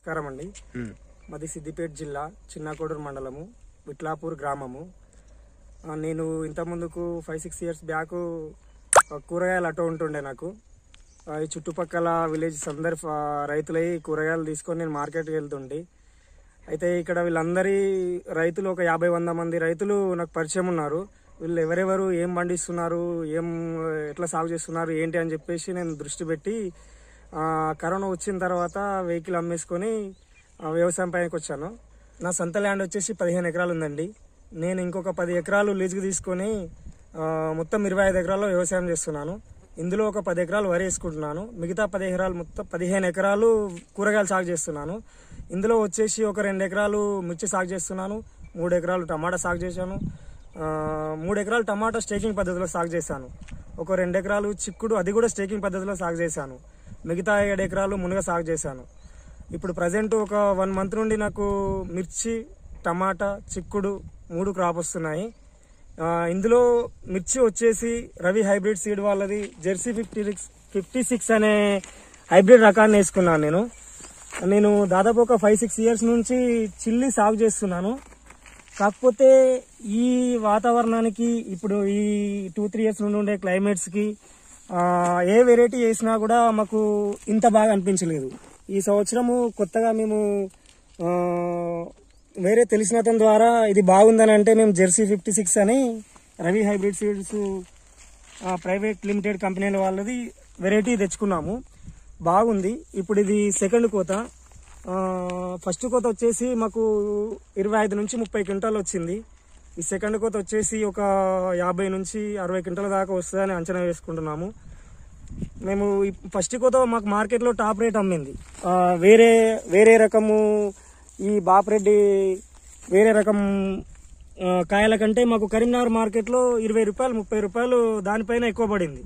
నమస్కారం అండి. మాది సిద్దిపేట జిల్లా చిన్నకోడూరు మండలము విట్లాపూర్ గ్రామము. నేను ఇంత ముందుకు 5-6 ఇయర్స్ బ్యాక్ కూరగాయలు అటో ఉంటుండే. నాకు ఈ చుట్టుపక్కల విలేజెస్ అందరి రైతులై కూరగాయలు తీసుకొని నేను మార్కెట్కి వెళ్తుండే. అయితే ఇక్కడ వీళ్ళందరి రైతులు ఒక 50-100 మంది రైతులు నాకు పరిచయం ఉన్నారు. వీళ్ళు ఎవరెవరు ఏం పండిస్తున్నారు, ఎట్లా సాగు చేస్తున్నారు ఏంటి అని చెప్పేసి నేను దృష్టి పెట్టి కరోనా వచ్చిన తర్వాత వెహికల్ అమ్మేసుకొని వ్యవసాయం పైకి వచ్చాను. నా సొంత ల్యాండ్ వచ్చేసి 15 ఎకరాలు ఉందండి. నేను ఇంకొక 10 ఎకరాలు లీజుకు తీసుకొని మొత్తం 25 ఎకరాల్లో వ్యవసాయం చేస్తున్నాను. ఇందులో ఒక 10 ఎకరాలు వరి వేసుకుంటున్నాను. మిగతా 10 ఎకరాలు మొత్తం 15 ఎకరాలు కూరగాయలు సాగు చేస్తున్నాను. ఇందులో వచ్చేసి ఒక 2 ఎకరాలు మిర్చి సాగు చేస్తున్నాను, 3 ఎకరాలు టమాటా సాగు చేశాను, 3 ఎకరాలు టమాటా స్టేకింగ్ పద్ధతిలో సాగు చేశాను, ఒక 2 ఎకరాలు చిక్కుడు అది కూడా స్టేకింగ్ పద్ధతిలో సాగు చేశాను, మిగతా 7 ఎకరాలు మునగ సాగు చేశాను. ఇప్పుడు ప్రజెంట్ ఒక 1 మంత్ నుండి నాకు మిర్చి, టమాటా, చిక్కుడు 3 క్రాప్ వస్తున్నాయి. ఇందులో మిర్చి వచ్చేసి రవి హైబ్రిడ్ సీడ్ వాళ్ళది జెర్సీ 56 అనే హైబ్రిడ్ రకాన్ని వేసుకున్నాను. నేను దాదాపు ఒక 5-6 ఇయర్స్ నుంచి చిల్లీ సాగు చేస్తున్నాను. కాకపోతే ఈ వాతావరణానికి ఇప్పుడు ఈ 2-3 ఇయర్స్ నుండి ఉండే క్లైమేట్స్కి ఏ వెరైటీ వేసినా కూడా మాకు ఇంత బాగా అనిపించలేదు. ఈ సంవత్సరము కొత్తగా మేము వేరే తెలిసిన అతని ద్వారా ఇది బాగుందని అంటే మేము జెర్సీ 56 అని Ravi hybrid seeds private limited company వాళ్ళది వెరైటీ తెచ్చుకున్నాము. బాగుంది. ఇప్పుడు ఇది సెకండ్ కోత. ఫస్ట్ కోత వచ్చేసి మాకు 25 నుంచి 30 క్వింటాలు వచ్చింది. ఈ సెకండ్ కోత వచ్చేసి ఒక 50 నుంచి 60 క్వింటాల దాకా వస్తుందని అంచనా వేసుకుంటున్నాము. మేము ఫస్ట్ కోత మాకు మార్కెట్లో టాప్ రేట్ అమ్మింది. వేరే రకము ఈ బాపరెడ్డి వేరే రకం కాయల కంటే మాకు కరీంనగర్ మార్కెట్లో 20 రూపాయలు 30 రూపాయలు దానిపైన ఎక్కువ పడింది.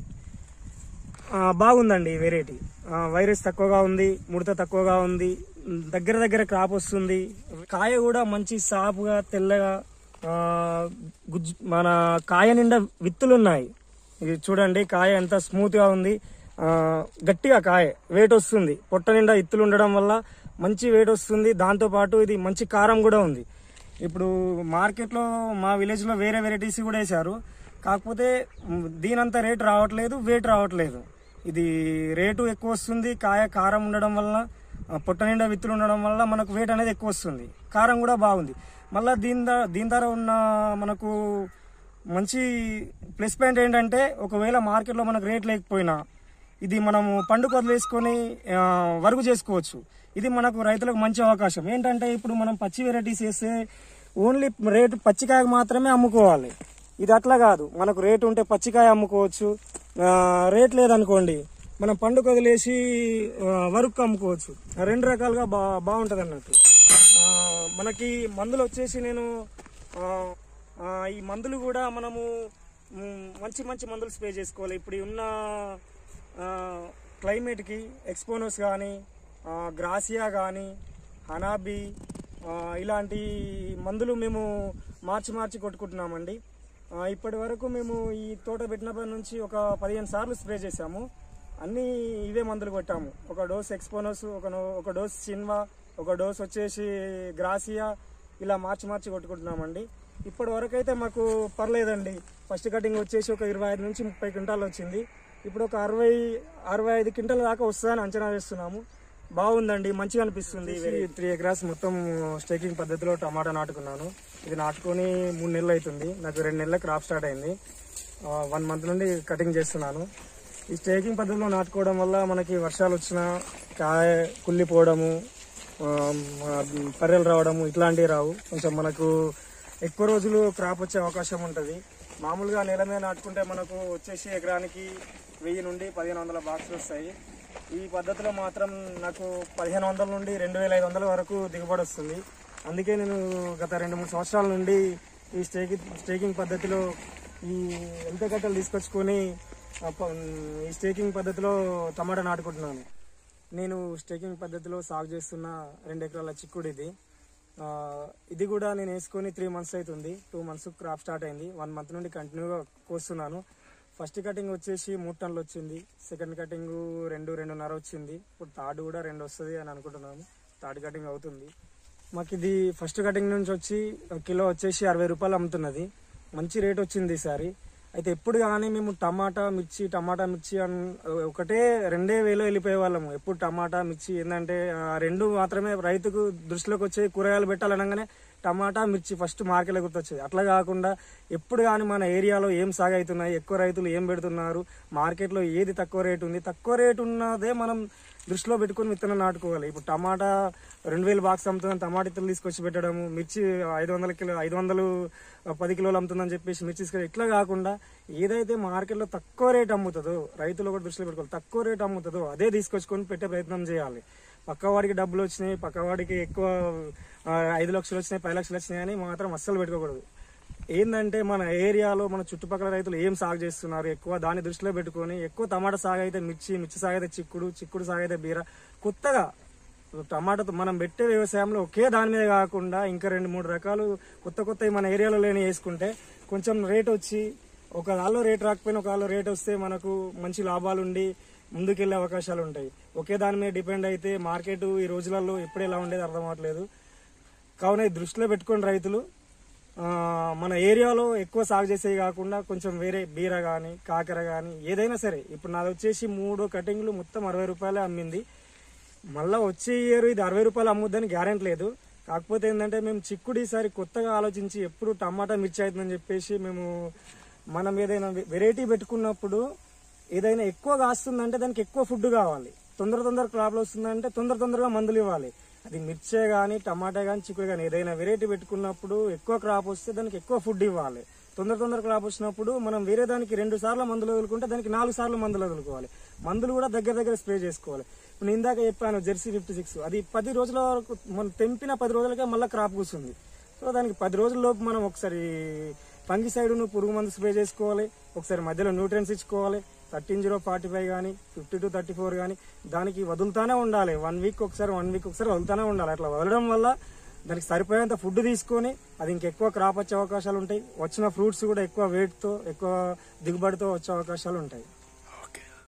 బాగుందండి వెరైటీ. వైరస్ తక్కువగా ఉంది, ముడత తక్కువగా ఉంది, దగ్గర క్రాప్ వస్తుంది. కాయ కూడా మంచి సాపుగా తెల్లగా మన కాయ నిండా విత్తులు ఉన్నాయి. ఇది చూడండి, కాయ ఎంత స్మూత్ గా ఉంది, గట్టిగా కాయ వెయిట్ వస్తుంది. పొట్ట నిండా ఇత్తులు ఉండడం వల్ల మంచి వెయిట్ వస్తుంది. దాంతో పాటు ఇది మంచి కారం కూడా ఉంది. ఇప్పుడు మార్కెట్లో మా విలేజ్ లో వేరే వెరైటీస్ కూడా వేశారు. కాకపోతే దీనంత రేట్ రావట్లేదు, వెయిట్ రావట్లేదు. ఇది రేటు ఎక్కువ వస్తుంది. కాయ కారం ఉండడం వల్ల, పొట్ట నిండా విత్తులు ఉండడం వల్ల మనకు వెయిట్ అనేది ఎక్కువ వస్తుంది. కారం కూడా బాగుంది. మళ్ళీ దీని ధర ఉన్న మనకు మంచి ప్లస్ పాయింట్ ఏంటంటే, ఒకవేళ మార్కెట్లో మనకు రేట్ లేకపోయినా ఇది మనము పండుగ వదిలేసుకొని వరకు చేసుకోవచ్చు. ఇది మనకు రైతులకు మంచి అవకాశం. ఏంటంటే ఇప్పుడు మనం పచ్చి వెరైటీస్ వేస్తే ఓన్లీ రేటు పచ్చికాయ మాత్రమే అమ్ముకోవాలి. ఇది అట్లా కాదు, మనకు రేటు ఉంటే పచ్చికాయ అమ్ముకోవచ్చు, రేట్ లేదనుకోండి మనం పండుగ వదిలేసి వరకు అమ్ముకోవచ్చు. 2 రకాలుగా బాగుంటుంది అన్నట్టు. మనకి మందులు వచ్చేసి నేను ఈ మందులు కూడా మనము మంచి మందులు స్ప్రే చేసుకోవాలి. ఇప్పుడు ఉన్న క్లైమేట్కి ఎక్స్పోనోస్ కానీ, గ్రాసియా కానీ, హనాబీ ఇలాంటి మందులు మేము మార్చి కొట్టుకుంటున్నామండి. ఇప్పటి వరకు మేము ఈ తోట పెట్టినప్పటి నుంచి ఒక 15 సార్లు స్ప్రే చేశాము. అన్నీ ఇవే మందులు కొట్టాము. ఒక డోస్ ఎక్స్పోనోస్, ఒక డోస్ సిన్వా, ఒక డోస్ వచ్చేసి గ్రాసియా, ఇలా మార్చి కొట్టుకుంటున్నామండి. ఇప్పటి వరకు అయితే మాకు పర్లేదండి. ఫస్ట్ కటింగ్ వచ్చేసి ఒక 25 నుంచి 30 క్వింటాలు వచ్చింది. ఇప్పుడు ఒక 60-65 క్వింటాల దాకా వస్తుందని అంచనా వేస్తున్నాము. బాగుందండి, మంచిగా అనిపిస్తుంది. 3 ఎకరాస్ మొత్తం స్టేకింగ్ పద్ధతిలో టమాటా నాటుకున్నాను. ఇది నాటుకొని 3 నెలలు అవుతుంది. నాకు 2 నెలల క్రాప్ స్టార్ట్ అయింది. 1 మంత్ నుండి కటింగ్ చేస్తున్నాను. ఈ స్టేకింగ్ పద్ధతిలో నాటుకోవడం వల్ల మనకి వర్షాలు వచ్చినా కాయ కుళ్ళిపోవడము, పర్రెలు రావడము ఇట్లాంటివి రావు. కొంచెం మనకు ఎక్కువ రోజులు క్రాప్ వచ్చే అవకాశం ఉంటుంది. మామూలుగా నేల మీద నాటుకుంటే మనకు వచ్చేసి ఎకరానికి 1000 నుండి 1500 బాక్సులు వస్తాయి. ఈ పద్ధతిలో మాత్రం నాకు 1500 నుండి 2500 వరకు దిగుబడి వస్తుంది. అందుకే నేను గత 2-3 సంవత్సరాల నుండి ఈ స్టేకింగ్ పద్ధతిలో ఈ ఎంతకట్టలు తీసుకొచ్చుకొని ఈ స్టేకింగ్ పద్ధతిలో టమాటా నాటుకుంటున్నాను. నేను స్టేకింగ్ పద్ధతిలో సాగు చేస్తున్న 2 ఎకరాల చిక్కుడు ఇది కూడా నేను వేసుకొని 3 మంత్స్ అవుతుంది. 2 మంత్స్ క్రాప్ స్టార్ట్ అయింది. 1 మంత్ నుండి కంటిన్యూగా కోస్తున్నాను. ఫస్ట్ కటింగ్ వచ్చేసి 3 టన్నులు వచ్చింది. సెకండ్ కటింగ్ 2-2.5 వచ్చింది. ఇప్పుడు థర్డ్ కూడా 2 వస్తుంది అని అనుకుంటున్నాము. థర్డ్ కటింగ్ అవుతుంది. మాకు ఇది ఫస్ట్ కటింగ్ నుంచి వచ్చి కిలో వచ్చేసి 60 రూపాయలు అమ్ముతున్నది. మంచి రేట్ వచ్చింది ఈసారి. అయితే ఎప్పుడు కానీ మేము టమాటా మిర్చి ఒకటే 2,000 వెళ్ళిపోయే వాళ్ళము. ఎప్పుడు టమాటా మిర్చి ఏంటంటే రెండు మాత్రమే రైతుకు దృష్టిలోకి వచ్చే కూరగాయలు పెట్టాలనగానే టమాటా మిర్చి ఫస్ట్ మార్కెట్లో గుర్తొచ్చేది. అట్లా కాకుండా ఎప్పుడు కానీ మన ఏరియాలో ఏం సాగు అవుతున్నాయి, ఎక్కువ రైతులు ఏం పెడుతున్నారు, మార్కెట్లో ఏది తక్కువ రేటు ఉంది, తక్కువ రేటు ఉన్నదే మనం దృష్టిలో పెట్టుకుని విత్తనం నాటుకోవాలి. ఇప్పుడు టమాటా 2,000 బాక్స్ అమ్ముతుందని టమాటా ఇత్తలు తీసుకొచ్చి పెట్టడము, మిర్చి 510 కిలోలు అమ్ముతుందని చెప్పేసి మిర్చి తీసుకొని ఇట్లా కాకుండా ఏదైతే మార్కెట్లో తక్కువ రేటు అమ్ముతుందో రైతులు కూడా దృష్టిలో పెట్టుకోవాలి. తక్కువ రేటు అమ్ముతుందో అదే తీసుకొచ్చుకొని పెట్టే ప్రయత్నం చేయాలి. పక్కవాడికి డబ్బులు వచ్చినాయి, పక్కవాడికి ఎక్కువ 5 లక్షలు వచ్చినాయి, 10 లక్షలు వచ్చినాయి అని మాత్రం అస్సలు పెట్టుకోకూడదు. ఏంటంటే మన ఏరియాలో మన చుట్టుపక్కల రైతులు ఏం సాగు చేస్తున్నారు ఎక్కువ దాన్ని దృష్టిలో పెట్టుకొని ఎక్కువ టమాటా సాగు అయితే మిర్చి సాగు అయితే చిక్కుడు సాగు అయితే బీర. కొత్తగా టమాటాతో మనం పెట్టే వ్యవసాయంలో ఒకే దాని మీద కాకుండా ఇంకా 2-3 రకాలు కొత్త మన ఏరియాలో లేని వేసుకుంటే కొంచెం రేట్ వచ్చి ఒక దానిలో రేట్ రాకపోయినా ఒక దానిలో రేట్ వస్తే మనకు మంచి లాభాలు ఉండి ముందుకెళ్లే అవకాశాలు ఉంటాయి. ఒకే దాని మీద డిపెండ్ అయితే మార్కెట్ ఈ రోజులలో ఎప్పుడు ఎలా ఉండేది అర్థం అవ్వట్లేదు. కావున దృష్టిలో పెట్టుకుని రైతులు మన ఏరియాలో ఎక్కువ సాగు చేసేవి కాకుండా కొంచెం వేరే బీర కానీ కాకర కానీ ఏదైనా సరే. ఇప్పుడు నాది వచ్చేసి 3 కటింగ్లు మొత్తం 60 రూపాయలే అమ్మింది. మళ్ళీ వచ్చే ఇయర్ ఇది 60 రూపాయలు అమ్ముద్దని గ్యారెంటీ లేదు. కాకపోతే ఏంటంటే మేము చిక్కుడు ఈసారి కొత్తగా ఆలోచించి ఎప్పుడు టమాటా మిర్చి అవుతుందని చెప్పేసి మనం ఏదైనా వెరైటీ పెట్టుకున్నప్పుడు ఏదైనా ఎక్కువ కాస్తుందంటే దానికి ఎక్కువ ఫుడ్ కావాలి. తొందర క్రాప్లు వస్తుందంటే తొందరగా మందులు ఇవ్వాలి. అది మిర్చే కానీ టమాటా కానీ చిక్కుడు కానీ ఏదైనా వెరైటీ పెట్టుకున్నప్పుడు ఎక్కువ క్రాప్ వస్తే దానికి ఎక్కువ ఫుడ్ ఇవ్వాలి. తొందర క్రాప్ వచ్చినప్పుడు మనం వేరే దానికి 2 సార్లు మందులు వదులుకుంటే దానికి 4 సార్లు మందులు వదులుకోవాలి. మందులు కూడా దగ్గర స్ప్రే చేసుకోవాలి. నేను ఇందాక చెప్పాను జెర్సీ 56 అది 10 రోజుల వరకు మనం తెంపిన 10 రోజులకే మళ్ళీ క్రాప్ కూర్చుంది. సో దానికి 10 రోజుల లోపు మనం ఒకసారి ఫంగిసైడ్ పురుగు మందు స్ప్రే చేసుకోవాలి. ఒకసారి మధ్యలో న్యూట్రియన్స్ ఇచ్చుకోవాలి. 13-0-45 కానీ 52-34 కానీ దానికి వదులుతానే ఉండాలి. 1 వీక్ ఒకసారి వదులుతానే ఉండాలి. అట్లా వదలడం వల్ల దానికి సరిపోయేంత ఫుడ్ తీసుకొని అది ఇంకెక్కువ క్రాప్ వచ్చే అవకాశాలు ఉంటాయి. వచ్చిన ఫ్రూట్స్ కూడా ఎక్కువ వెయిట్తో ఎక్కువ దిగుబడితో వచ్చే అవకాశాలు ఉంటాయి.